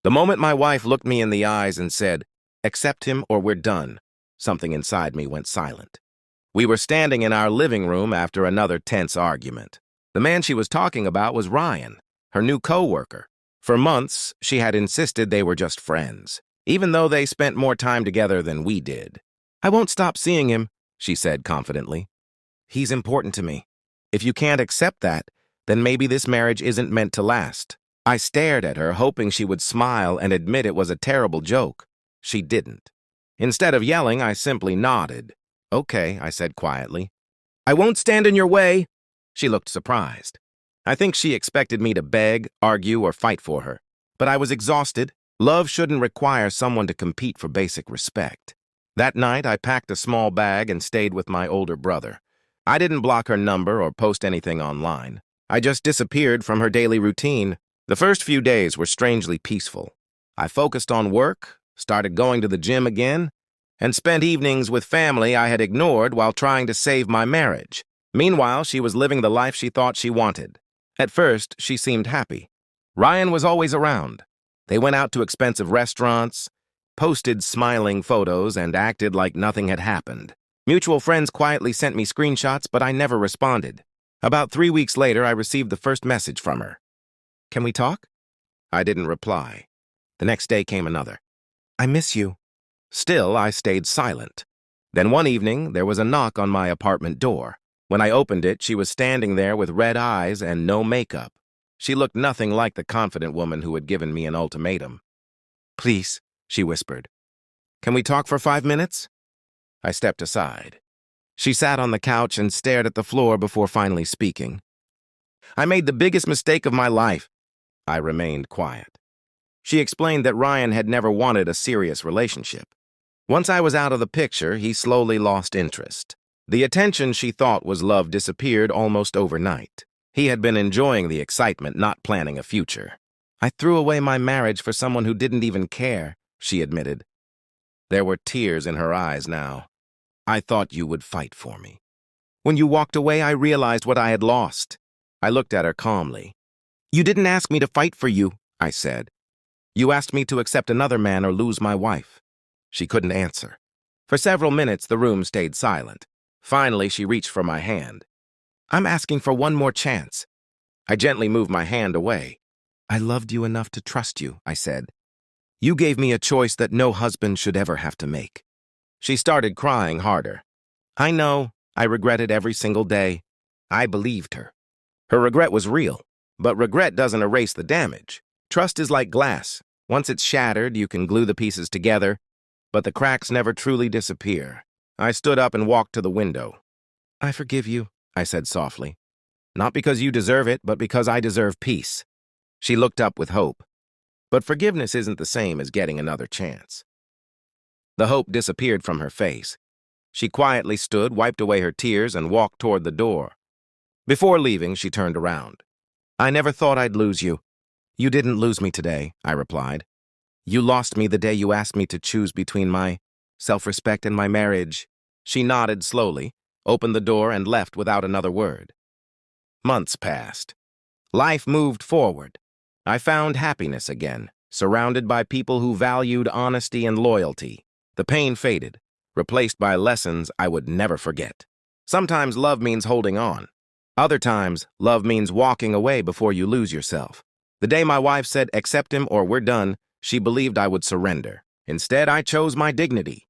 The moment my wife looked me in the eyes and said, "Accept him or we're done," something inside me went silent. We were standing in our living room after another tense argument. The man she was talking about was Ryan, her new co-worker. For months, she had insisted they were just friends, even though they spent more time together than we did. "I won't stop seeing him," she said confidently. "He's important to me. If you can't accept that, then maybe this marriage isn't meant to last." I stared at her, hoping she would smile and admit it was a terrible joke. She didn't. Instead of yelling, I simply nodded. "Okay," I said quietly. "I won't stand in your way." She looked surprised. I think she expected me to beg, argue, or fight for her. But I was exhausted. Love shouldn't require someone to compete for basic respect. That night, I packed a small bag and stayed with my older brother. I didn't block her number or post anything online. I just disappeared from her daily routine. The first few days were strangely peaceful. I focused on work, started going to the gym again, and spent evenings with family I had ignored while trying to save my marriage. Meanwhile, she was living the life she thought she wanted. At first, she seemed happy. Ryan was always around. They went out to expensive restaurants, posted smiling photos, and acted like nothing had happened. Mutual friends quietly sent me screenshots, but I never responded. About 3 weeks later, I received the first message from her. "Can we talk?" I didn't reply. The next day came another. "I miss you." Still, I stayed silent. Then one evening, there was a knock on my apartment door. When I opened it, she was standing there with red eyes and no makeup. She looked nothing like the confident woman who had given me an ultimatum. "Please," she whispered. "Can we talk for 5 minutes?" I stepped aside. She sat on the couch and stared at the floor before finally speaking. "I made the biggest mistake of my life." I remained quiet. She explained that Ryan had never wanted a serious relationship. Once I was out of the picture, he slowly lost interest. The attention she thought was love disappeared almost overnight. He had been enjoying the excitement, not planning a future. "I threw away my marriage for someone who didn't even care," she admitted. There were tears in her eyes now. "I thought you would fight for me. When you walked away, I realized what I had lost." I looked at her calmly. "You didn't ask me to fight for you," I said. "You asked me to accept another man or lose my wife." She couldn't answer. For several minutes, the room stayed silent. Finally, she reached for my hand. "I'm asking for one more chance." I gently moved my hand away. "I loved you enough to trust you," I said. "You gave me a choice that no husband should ever have to make." She started crying harder. I know, I regretted every single day. I believed her. Her regret was real, but regret doesn't erase the damage. Trust is like glass. Once it's shattered, you can glue the pieces together, but the cracks never truly disappear. I stood up and walked to the window. "I forgive you," I said softly. "Not because you deserve it, but because I deserve peace." She looked up with hope. But forgiveness isn't the same as getting another chance. The hope disappeared from her face. She quietly stood, wiped away her tears, and walked toward the door. Before leaving, she turned around. "I never thought I'd lose you." "You didn't lose me today," I replied. "You lost me the day you asked me to choose between my self-respect and my marriage." She nodded slowly, opened the door, and left without another word. Months passed. Life moved forward. I found happiness again, surrounded by people who valued honesty and loyalty. The pain faded, replaced by lessons I would never forget. Sometimes love means holding on. Other times, love means walking away before you lose yourself. The day my wife said, "Accept him or we're done," she believed I would surrender. Instead, I chose my dignity.